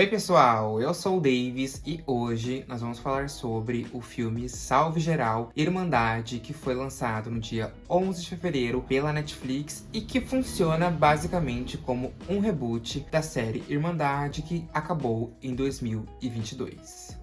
Oi pessoal, eu sou o Davis e hoje nós vamos falar sobre o filme Salve Geral Irmandade, que foi lançado no dia 11 de fevereiro pela Netflix e que funciona basicamente como um reboot da série Irmandade que acabou em 2022.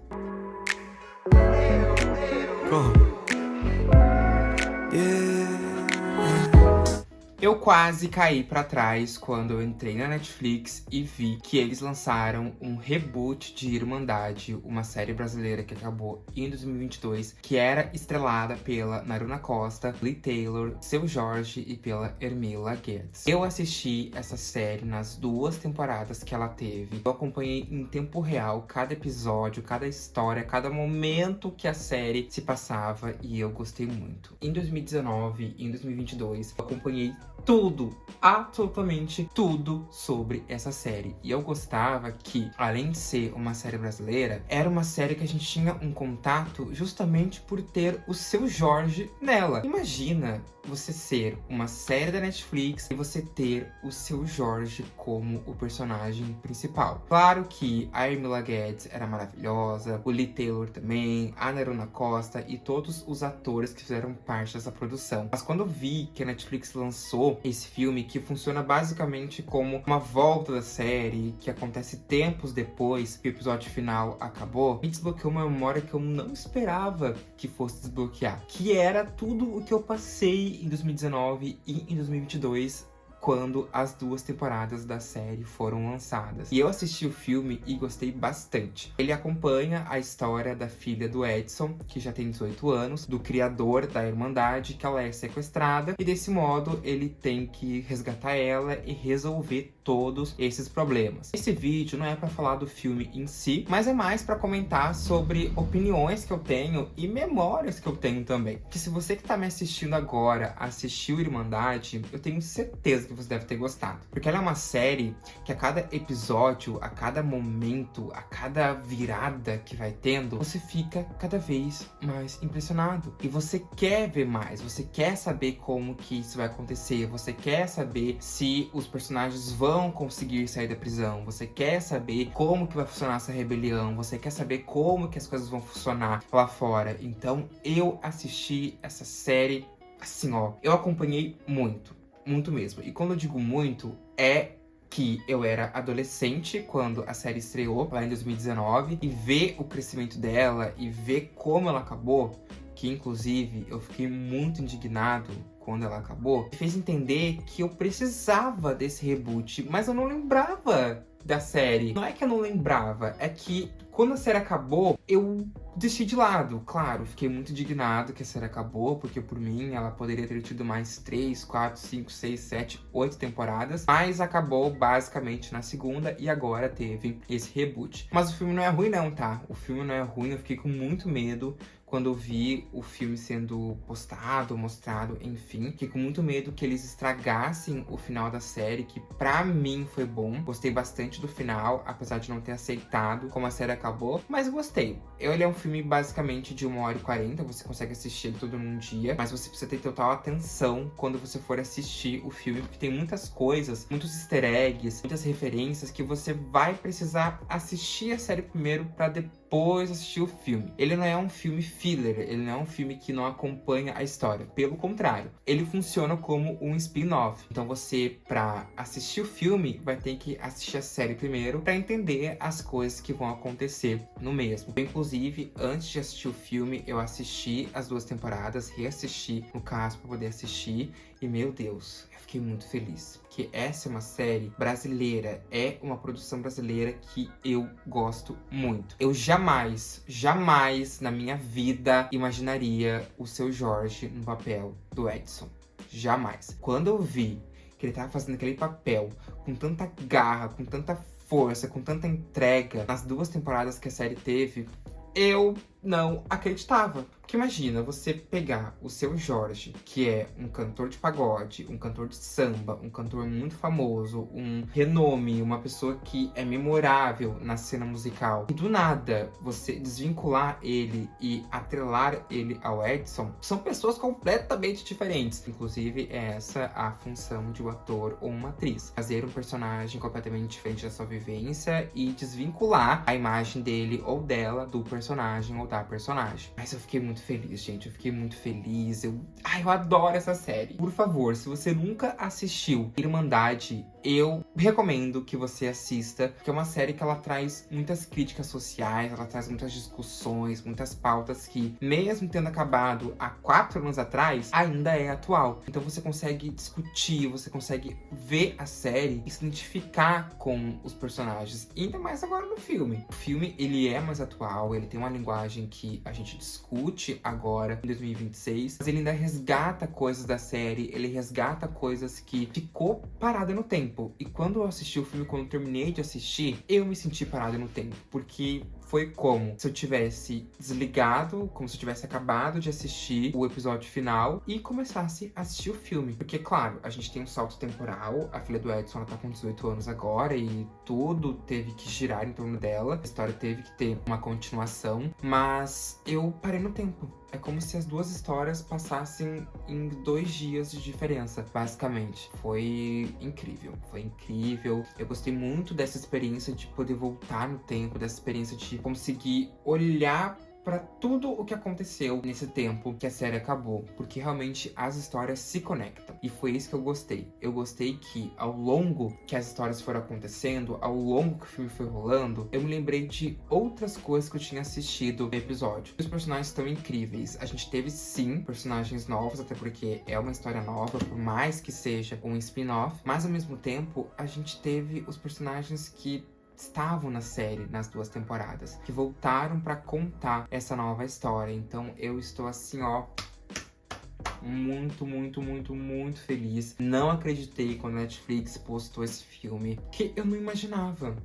Eu quase caí pra trás quando eu entrei na Netflix e vi que eles lançaram um reboot de Irmandade, uma série brasileira que acabou em 2022, que era estrelada pela Naruna Costa, Lee Taylor, Seu Jorge e pela Ermila Guedes. Eu assisti essa série nas 2 temporadas que ela teve. Eu acompanhei em tempo real cada episódio, cada história, cada momento que a série se passava e eu gostei muito. Em 2019 e em 2022, eu acompanhei tudo, absolutamente tudo sobre essa série. E eu gostava que, além de ser uma série brasileira, era uma série que a gente tinha um contato justamente por ter o Seu Jorge nela. Imagina você ser uma série da Netflix e você ter o Seu Jorge como o personagem principal. Claro que a Ermila Guedes era maravilhosa, o Lee Taylor também, a Naruna Costa e todos os atores que fizeram parte dessa produção. Mas quando eu vi que a Netflix lançou esse filme, que funciona basicamente como uma volta da série, que acontece tempos depois que o episódio final acabou, me desbloqueou uma memória que eu não esperava que fosse desbloquear, que era tudo o que eu passei em 2019 e em 2022, quando as 2 temporadas da série foram lançadas. E eu assisti o filme e gostei bastante. Ele acompanha a história da filha do Edson, que já tem 18 anos, do criador da Irmandade, que ela é sequestrada, e desse modo ele tem que resgatar ela e resolver todos esses problemas. Esse vídeo não é para falar do filme em si, mas é mais para comentar sobre opiniões que eu tenho e memórias que eu tenho também. Que se você que tá me assistindo agora assistiu Irmandade, eu tenho certeza que você deve ter gostado. Porque ela é uma série que a cada episódio, a cada momento, a cada virada que vai tendo, você fica cada vez mais impressionado. E você quer ver mais, você quer saber como que isso vai acontecer, você quer saber se os personagens vão conseguir sair da prisão, você quer saber como que vai funcionar essa rebelião, você quer saber como que as coisas vão funcionar lá fora. Então eu assisti essa série assim, ó, eu acompanhei muito mesmo. E quando eu digo muito, é que eu era adolescente quando a série estreou lá em 2019 e ver o crescimento dela e ver como ela acabou, que inclusive eu fiquei muito indignado quando ela acabou, me fez entender que eu precisava desse reboot, mas eu não lembrava da série. Não é que eu não lembrava, é que quando a série acabou, eu deixei de lado. Claro, fiquei muito indignado que a série acabou, porque por mim ela poderia ter tido mais 3, 4, 5, 6, 7, 8 temporadas, mas acabou basicamente na segunda e agora teve esse reboot. Mas o filme não é ruim não, tá? O filme não é ruim, eu fiquei com muito medo quando eu vi o filme sendo postado, mostrado, enfim. Fiquei com muito medo que eles estragassem o final da série, que pra mim foi bom. Gostei bastante do final, apesar de não ter aceitado como a série acabou, mas gostei. Ele é um filme basicamente de 1h40, você consegue assistir ele todo num dia, mas você precisa ter total atenção quando você for assistir o filme, porque tem muitas coisas, muitos easter eggs, muitas referências que você vai precisar assistir a série primeiro pra depois assistir o filme. Ele não é um filme filler, ele não é um filme que não acompanha a história. Pelo contrário, ele funciona como um spin-off. Então você, pra assistir o filme, vai ter que assistir a série primeiro pra entender as coisas que vão acontecer no mesmo. Eu, inclusive, antes de assistir o filme, eu assisti as 2 temporadas, reassisti, no caso, pra poder assistir. E, meu Deus, eu fiquei muito feliz. Porque essa é uma série brasileira, é uma produção brasileira que eu gosto muito. Eu jamais na minha vida imaginaria o Seu Jorge no papel do Edson. Jamais. Quando eu vi que ele tava fazendo aquele papel com tanta garra, com tanta força, com tanta entrega nas 2 temporadas que a série teve, eu não acreditava. Porque imagina você pegar o Seu Jorge, que é um cantor de pagode, um cantor de samba, um cantor muito famoso, um renome, uma pessoa que é memorável na cena musical. E do nada, você desvincular ele e atrelar ele ao Edson, são pessoas completamente diferentes. Inclusive, é essa a função de um ator ou uma atriz. Fazer um personagem completamente diferente da sua vivência e desvincular a imagem dele ou dela do personagem ou da personagem. Mas eu fiquei muito feliz, gente. Eu fiquei muito feliz. Eu adoro essa série. Por favor, se você nunca assistiu Irmandade, eu recomendo que você assista, porque é uma série que ela traz muitas críticas sociais, ela traz muitas discussões, muitas pautas que, mesmo tendo acabado há 4 anos atrás, ainda é atual. Então você consegue discutir, você consegue ver a série e se identificar com os personagens, e ainda mais agora no filme. O filme, ele é mais atual, ele tem uma linguagem que a gente discute agora, em 2026, mas ele ainda resgata coisas da série, ele resgata coisas que ficou parada no tempo. E quando eu assisti o filme, quando eu terminei de assistir, eu me senti parada no tempo, porque foi como se eu tivesse desligado, como se eu tivesse acabado de assistir o episódio final e começasse a assistir o filme. Porque, claro, a gente tem um salto temporal, a filha do Edson, ela tá com 18 anos agora e tudo teve que girar em torno dela, a história teve que ter uma continuação, mas eu parei no tempo. É como se as duas histórias passassem em 2 dias de diferença, basicamente. Foi incrível, foi incrível. Eu gostei muito dessa experiência de poder voltar no tempo, dessa experiência de conseguir olhar pra tudo o que aconteceu nesse tempo que a série acabou, porque realmente as histórias se conectam. E foi isso que eu gostei. Eu gostei que, ao longo que as histórias foram acontecendo, ao longo que o filme foi rolando, eu me lembrei de outras coisas que eu tinha assistido no episódio. Os personagens estão incríveis. A gente teve, sim, personagens novos, até porque é uma história nova, por mais que seja um spin-off, mas ao mesmo tempo, a gente teve os personagens que estavam na série nas 2 temporadas, que voltaram pra contar essa nova história. Então eu estou assim, ó, muito, muito, muito, muito feliz. Não acreditei quando a Netflix postou esse filme, que eu não imaginava.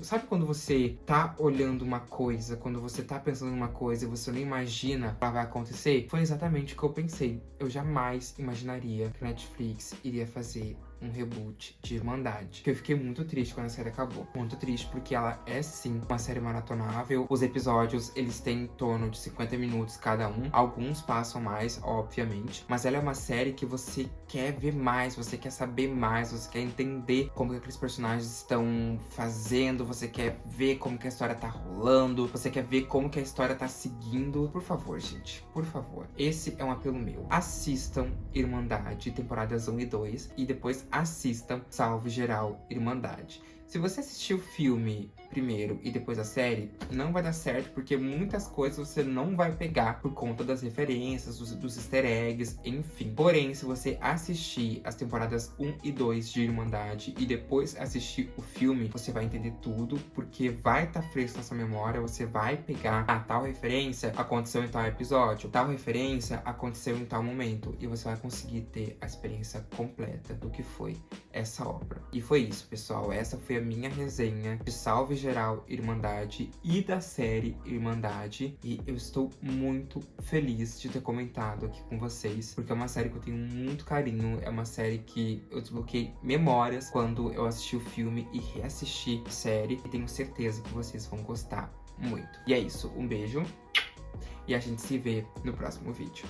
Sabe quando você tá olhando uma coisa, quando você tá pensando numa coisa e você não imagina que ela vai acontecer? Foi exatamente o que eu pensei. Eu jamais imaginaria que a Netflix iria fazer um reboot de Irmandade. Que eu fiquei muito triste quando a série acabou. Muito triste porque ela é, sim, uma série maratonável. Os episódios, eles têm em torno de 50 minutos cada um. Alguns passam mais, obviamente. Mas ela é uma série que você quer ver mais, você quer saber mais, você quer entender como que aqueles personagens estão fazendo, você quer ver como que a história tá rolando, você quer ver como que a história tá seguindo. Por favor, gente, por favor. Esse é um apelo meu. Assistam Irmandade, temporadas 1 e 2, e depois assistam Salve Geral Irmandade. Se você assistir o filme primeiro e depois a série, não vai dar certo, porque muitas coisas você não vai pegar por conta das referências, dos easter eggs, enfim. Porém, se você assistir as temporadas 1 e 2 de Irmandade e depois assistir o filme, você vai entender tudo, porque vai estar fresco na sua memória, você vai pegar tal referência aconteceu em tal episódio, tal referência aconteceu em tal momento, e você vai conseguir ter a experiência completa do que foi essa obra. E foi isso, pessoal. Essa foi a minha resenha de Salve Geral Irmandade e da série Irmandade. E eu estou muito feliz de ter comentado aqui com vocês, porque é uma série que eu tenho muito carinho. É uma série que eu desbloqueei memórias quando eu assisti o filme e reassisti a série. E tenho certeza que vocês vão gostar muito. E é isso. Um beijo. E a gente se vê no próximo vídeo.